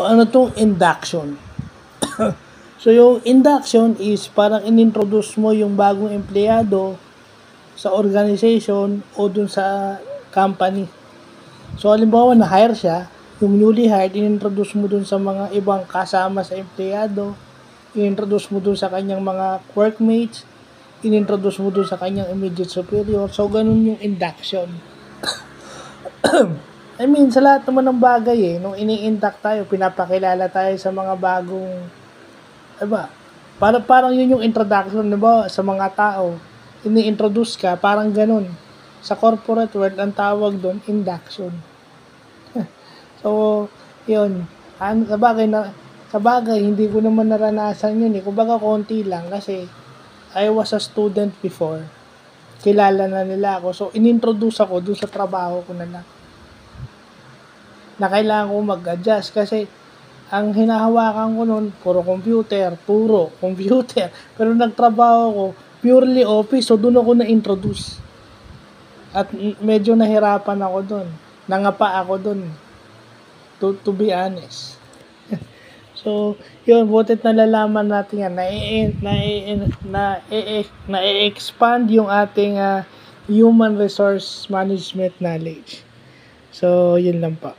ano tong induction? So, yung induction is parang inintroduce mo yung bagong empleyado sa organization o dun sa company. So, halimbawa, na-hire siya, yung newly hired, inintroduce mo dun sa mga ibang kasama sa empleyado, inintroduce mo dun sa kanyang mga workmates, inintroduce mo dun sa kanyang immediate superior. So, ganun yung induction. I mean, sa lahat naman ng bagay nung ini-induct tayo, pinapakilala tayo sa mga bagong, diba? Parang yun yung introduction, diba? Sa mga tao, ini-introduce ka, parang ganun. Sa corporate world, ang tawag doon, induction. So, yun. Sa bagay, hindi ko naman naranasan yun Kumbaga, konti lang kasi I was a student before. Kilala na nila ako. So, inintroduce ako doon sa trabaho ko na lang. Na kailangan ko mag-adjust kasi ang hinahawakan ko noon, puro computer. Pero nagtrabaho ko, purely office. So, doon ako na-introduce. At medyo nahirapan ako doon. Nangapa ako doon. To be honest. So, yun, butit nalalaman natin yan. Na-expand yung ating human resource management knowledge. So, yun lang pa.